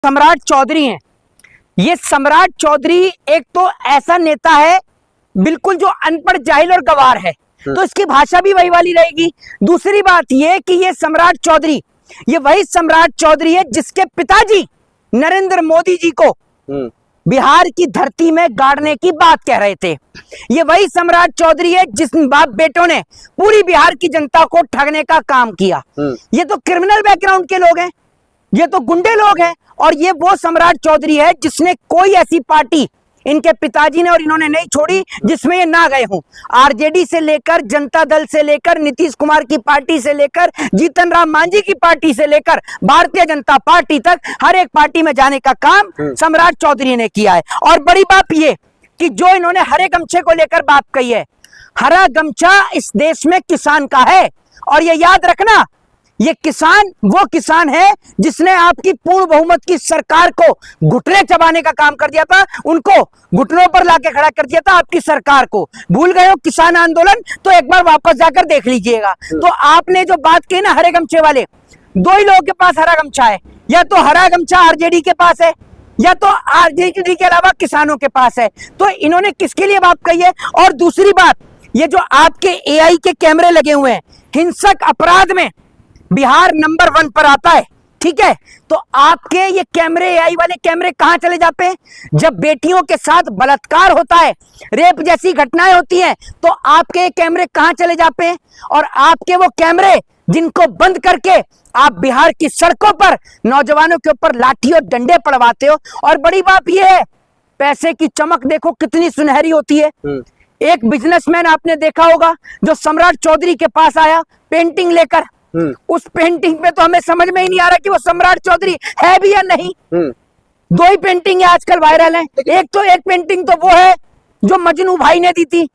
सम्राट चौधरी हैं। ये सम्राट चौधरी एक तो ऐसा नेता है बिल्कुल जो अनपढ़, जाहिल और गवार है, तो इसकी भाषा भी वही वाली रहेगी। दूसरी बात ये कि ये सम्राट चौधरी, ये वही सम्राट चौधरी है जिसके पिताजी नरेंद्र मोदी जी को बिहार की धरती में गाड़ने की बात कह रहे थे। ये वही सम्राट चौधरी है जिस बाप बेटों ने पूरी बिहार की जनता को ठगने का काम किया। ये तो क्रिमिनल बैकग्राउंड के लोग हैं, ये तो गुंडे लोग हैं, और ये वो सम्राट चौधरी है जिसने कोई ऐसी पार्टी इनके पिताजी ने और इन्होंने नहीं छोड़ी जिसमें ये ना गए हों। आरजेडी से लेकर, जनता दल से लेकर, नीतीश कुमार की पार्टी से लेकर, जीतन राम मांझी की पार्टी से लेकर भारतीय जनता पार्टी तक हर एक पार्टी में जाने का काम सम्राट चौधरी ने किया है। और बड़ी बात ये कि जो इन्होंने हरे गमछे को लेकर बात कही है, हरा गमछा इस देश में किसान का है। और ये याद रखना, ये किसान वो किसान है जिसने आपकी पूर्ण बहुमत की सरकार को घुटने चबाने का काम कर दिया था, उनको घुटनों पर लाके खड़ा कर दिया था आपकी सरकार को। भूल गए हो किसान आंदोलन? तो एक बार वापस जाकर देख लीजिएगा। तो आपने जो बात की ना हरे गमछे वाले, दो ही लोगों के पास हरा गमछा है, या तो हरा गमछा आरजेडी के पास है या तो आरजेडी के अलावा किसानों के पास है। तो इन्होंने किसके लिए बात कही है? और दूसरी बात, ये जो आपके एआई के कैमरे लगे हुए हैं, हिंसक अपराध में बिहार नंबर 1 पर आता है, ठीक है? तो आपके ये कैमरे, एआई वाले कैमरे कहां चले जाते हैं? जब बेटियों के साथ बलात्कार होता है, रेप जैसी घटनाएं होती हैं, तो आपके ये कैमरे कहां चले जाते हैं? और आपके वो कैमरे जिनको बंद करके आप बिहार की सड़कों पर नौजवानों के ऊपर लाठी और डंडे पड़वाते हो। और बड़ी बात यह है, पैसे की चमक देखो कितनी सुनहरी होती है। एक बिजनेसमैन आपने देखा होगा जो सम्राट चौधरी के पास आया पेंटिंग लेकर, उस पेंटिंग पे तो हमें समझ में ही नहीं आ रहा कि वो सम्राट चौधरी है भी या नहीं। दो ही पेंटिंग है आजकल वायरल है। एक पेंटिंग तो वो है जो मजनू भाई ने दी थी,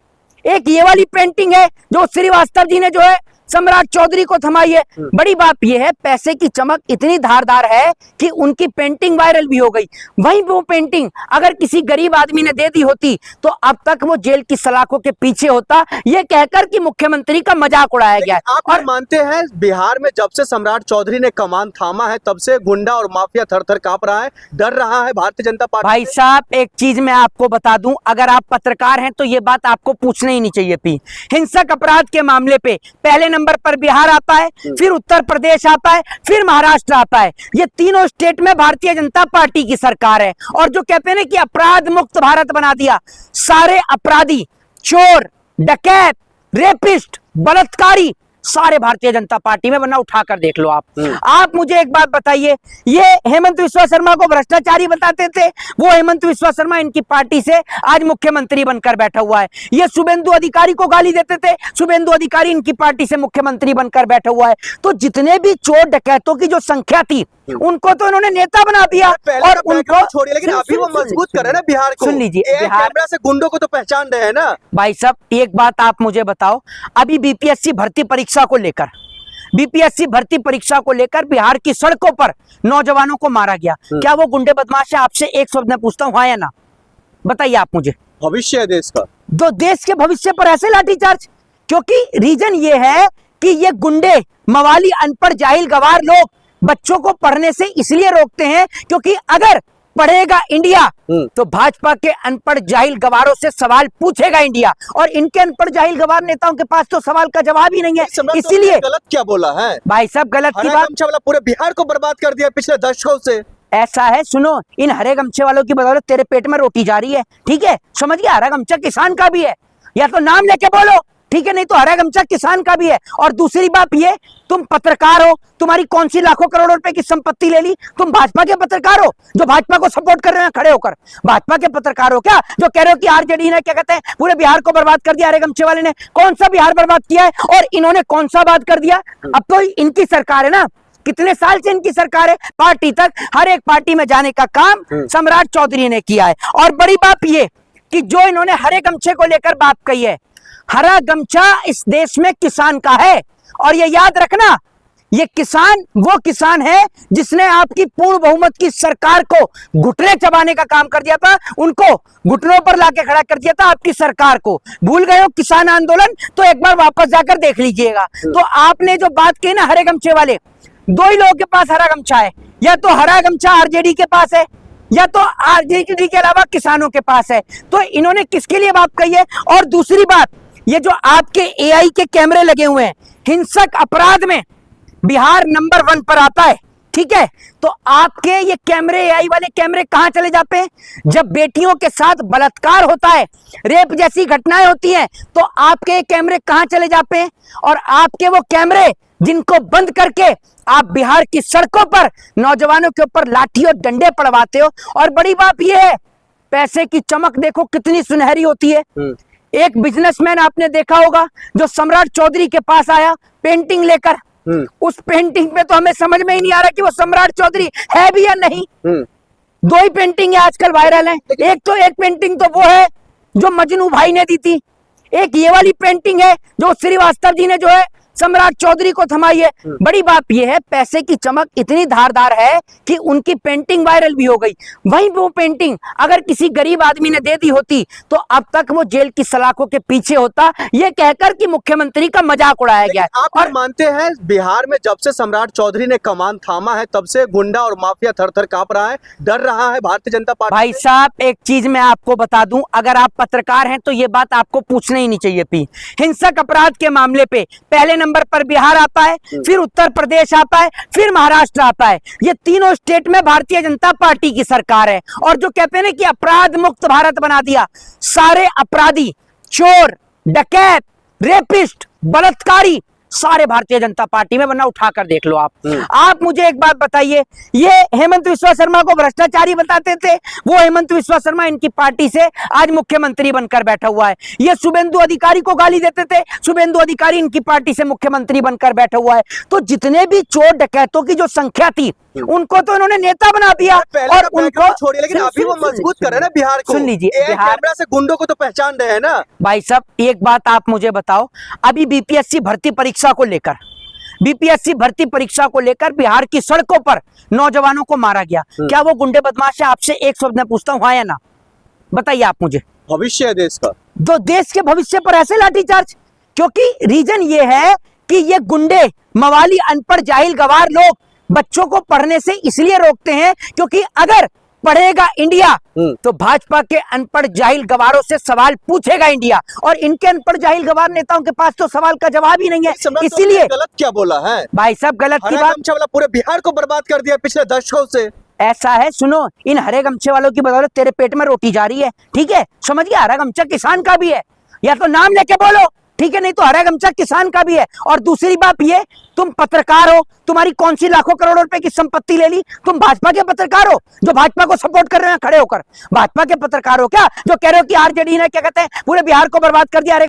एक ये वाली पेंटिंग है जो श्रीवास्तव जी ने जो है सम्राट चौधरी को थमाई है। बड़ी बात यह है, पैसे की चमक इतनी धारदार है कि उनकी पेंटिंग वायरल भी हो गई। वहीं वो पेंटिंग अगर किसी गरीब आदमी ने दे दी होती तो अब तक वो जेल की सलाखों के पीछे होता, ये कहकर कि मुख्यमंत्री का मजाक उड़ाया गया। आप और मानते हैं बिहार में जब से सम्राट चौधरी ने कमान थामा है तब से गुंडा और माफिया थर थर कांप रहा है, डर रहा है भारतीय जनता पार्टी। भाई साहब, एक चीज मैं आपको बता दूं, अगर आप पत्रकार हैं तो ये बात आपको पूछना ही नहीं चाहिए थी। हिंसक अपराध के मामले पे पहले नंबर पर बिहार आता है, फिर उत्तर प्रदेश आता है, फिर महाराष्ट्र आता है। ये तीनों स्टेट में भारतीय जनता पार्टी की सरकार है। और जो कहते हैं ना कि अपराध मुक्त भारत बना दिया, सारे अपराधी, चोर, डकैत, रेपिस्ट, बलात्कारी सारे भारतीय जनता पार्टी में, वरना उठाकर देख लो आप मुझे एक बात बताइए, ये हेमंत बिस्वा शर्मा को भ्रष्टाचारी बताते थे, वो हेमंत बिस्वा शर्मा इनकी पार्टी से आज मुख्यमंत्री बनकर बैठा हुआ है। ये शुभेंदु अधिकारी को गाली देते थे, शुभेंदु अधिकारी इनकी पार्टी से मुख्यमंत्री बनकर बैठा हुआ है। तो जितने भी चोर डकैतों की जो संख्या थी उनको तो इन्होंने नेता बना दिया। और उनको छोड़िए, लेकिन अभी वो मजबूत कर रहे हैं ना बिहार को। सुन लीजिए, बिहार से गुंडों को तो पहचान रहे हैं ना। भाई साहब, एक बात आप मुझे बताओ, अभी बीपीएससी भर्ती परीक्षा को लेकर, बीपीएससी भर्ती परीक्षा को लेकर बिहार की सड़कों पर नौजवानों को मारा गया, क्या वो गुंडे बदमाश है? आपसे एक शब्द में पूछता हूँ, हाँ या ना? बताइए आप मुझे। भविष्य है देश का, तो देश के भविष्य पर ऐसे लाठीचार्ज? क्योंकि रीजन ये है कि ये गुंडे, मवाली, अनपढ़, जाहिल, गवार लोग बच्चों को पढ़ने से इसलिए रोकते हैं क्योंकि अगर पढ़ेगा इंडिया तो भाजपा के अनपढ़ जाहिल गवारों से सवाल पूछेगा इंडिया। और इनके अनपढ़ जाहिल गवार नेताओं के पास तो सवाल का जवाब ही नहीं है। इसीलिए गलत क्या बोला है भाई साहब? गलत की बात, पूरे बिहार को बर्बाद कर दिया पिछले दशकों से। ऐसा है, सुनो, इन हरे गमछे वालों की बदौलत तेरे पेट में रोटी जा रही है, ठीक है? समझ गया? हरा गमछा किसान का भी है, या तो नाम लेके बोलो, ठीक है? नहीं तो हरा गमछा किसान का भी है। और दूसरी बात ये, तुम पत्रकार हो, तुम्हारी कौन सी लाखों करोड़ों रुपए की संपत्ति ले ली? तुम भाजपा के पत्रकार हो जो भाजपा को सपोर्ट कर रहे हैं खड़े होकर? भाजपा के पत्रकार हो क्या जो कह रहे हो कि आरजेडी ने, क्या कहते हैं, पूरे बिहार को बर्बाद कर दिया? हरे गमछे वाले ने कौन सा बिहार बर्बाद किया है और इन्होंने कौन सा बात कर दिया? अब तो इनकी सरकार है ना, कितने साल से इनकी सरकार है, पार्टी तक, हर एक पार्टी में जाने का काम सम्राट चौधरी ने किया है। और बड़ी बात ये कि जो इन्होंने हरे गमछे को लेकर बात कही है, हरा गमछा इस देश में किसान का है। और ये याद रखना, ये किसान वो किसान है जिसने आपकी पूर्ण बहुमत की सरकार को घुटने चबाने का काम कर दिया था, उनको घुटनों पर लाके खड़ा कर दिया था आपकी सरकार को। भूल गए हो किसान आंदोलन? तो एक बार वापस जाकर देख लीजिएगा। तो आपने जो बात की ना हरे गमछे वाले, दो ही लोगों के पास हरा गमछा है, या तो हरा गमछा आरजेडी के पास है, या तो आरजेडी के अलावा किसानों के पास है। तो इन्होंने किसके लिए बात कही है? और दूसरी बात, ये जो आपके एआई के कैमरे लगे हुए हैं, हिंसक अपराध में बिहार नंबर 1 पर आता है, ठीक है? तो आपके ये कैमरे, एआई वाले कैमरे कहां चले जाते हैं? जब बेटियों के साथ बलात्कार होता है, रेप जैसी घटनाएं होती हैं, तो आपके कैमरे कहां चले जाते हैं? और आपके वो कैमरे जिनको बंद करके आप बिहार की सड़कों पर नौजवानों के ऊपर लाठी और डंडे पड़वाते हो। और बड़ी बात यह है, पैसे की चमक देखो कितनी सुनहरी होती है। एक बिजनेसमैन आपने देखा होगा जो सम्राट चौधरी के पास आया पेंटिंग लेकर, उस पेंटिंग पे तो हमें समझ में ही नहीं आ रहा कि वो सम्राट चौधरी है भी या नहीं। 2 ही पेंटिंग है आजकल वायरल है। एक पेंटिंग तो वो है जो मजनू भाई ने दी थी, एक ये वाली पेंटिंग है जो श्रीवास्तव जी ने जो है सम्राट चौधरी को थमाई है। बड़ी बात यह है, पैसे की चमक इतनी धारदार है कि उनकी पेंटिंग वायरल भी हो गई। वहीं वो पेंटिंग अगर किसी गरीब आदमी ने दे दी होती तो अब तक वो जेल की सलाखों के पीछे होता, ये कहकर कि मुख्यमंत्री का मजाक उड़ाया गया। आप और मानते हैं बिहार में जब से सम्राट चौधरी ने कमान थामा है तब से गुंडा और माफिया थर-थर कांप रहा है, डर रहा है भारतीय जनता पार्टी। भाई साहब, एक चीज मैं आपको बता दूं, अगर आप पत्रकार हैं तो ये बात आपको पूछना ही नहीं चाहिए थी। हिंसक अपराध के मामले पे पहले नंबर पर बिहार आता है, फिर उत्तर प्रदेश आता है, फिर महाराष्ट्र आता है। ये तीनों स्टेट में भारतीय जनता पार्टी की सरकार है। और जो कहते हैं ना कि अपराध मुक्त भारत बना दिया, सारे अपराधी, चोर, डकैत, रेपिस्ट, बलात्कारी सारे भारतीय जनता पार्टी में, वरना उठाकर देख लो आप। आप मुझे एक बात बताइए, ये हेमंत बिस्वा शर्मा को भ्रष्टाचारी बताते थे, वो हेमंत बिस्वा शर्मा इनकी पार्टी से आज मुख्यमंत्री बनकर बैठा हुआ है। ये शुभेंदु अधिकारी को गाली देते थे, शुभेंदु अधिकारी इनकी पार्टी से मुख्यमंत्री बनकर बैठा हुआ है। तो जितने भी चोर डकैतों की जो संख्या थी उनको तो इन्होंने नेता बना दिया। और उनको छोड़िए, लेकिन अभी वो मजबूत कर रहे हैं ना बिहार को। सुन लीजिए, कैमरा से गुंडों को तो पहचान रहे हैं ना। भाई साहब, एक बात आप मुझे बताओ, अभी बीपीएससी भर्ती परीक्षा को लेकर, बीपीएससी भर्ती परीक्षा को लेकर बिहार की सड़कों पर नौजवानों को मारा गया। क्या वो गुंडे बदमाश है? आपसे एक शब्द मैं पूछता हूँ, हाँ या ना? बताइए आप मुझे। भविष्य है देश का, जो देश के भविष्य पर ऐसे लाठीचार्ज, क्योंकि रीजन ये है कि ये गुंडे, मवाली, अनपढ़, जाहिल, गवार लोग बच्चों को पढ़ने से इसलिए रोकते हैं क्योंकि अगर पढ़ेगा इंडिया तो भाजपा के अनपढ़ जाहिल गवारों से सवाल पूछेगा इंडिया। और इनके अनपढ़ जाहिल गवार नेताओं के पास तो सवाल का जवाब ही नहीं है। इसीलिए गलत क्या बोला है भाई साहब? गलत की बात, पूरे बिहार को बर्बाद कर दिया पिछले दशकों से। ऐसा है, सुनो, इन हरे गमछे वालों की बदौलत तेरे पेट में रोटी जा रही है, ठीक है? समझ गया? हरा गमछा किसान का भी है, या तो नाम लेके बोलो, ठीक है? नहीं तो हरा गमछा किसान का भी है। और दूसरी बात ये, तुम पत्रकार हो, तुम्हारी कौन सी लाखों करोड़ों रुपए की संपत्ति ले ली? तुम भाजपा के पत्रकार हो जो भाजपा को सपोर्ट कर रहे हैं खड़े होकर? भाजपा के पत्रकार हो क्या जो कह रहे हो कि आरजेडी ने क्या कहते हैं पूरे बिहार को बर्बाद कर दिया?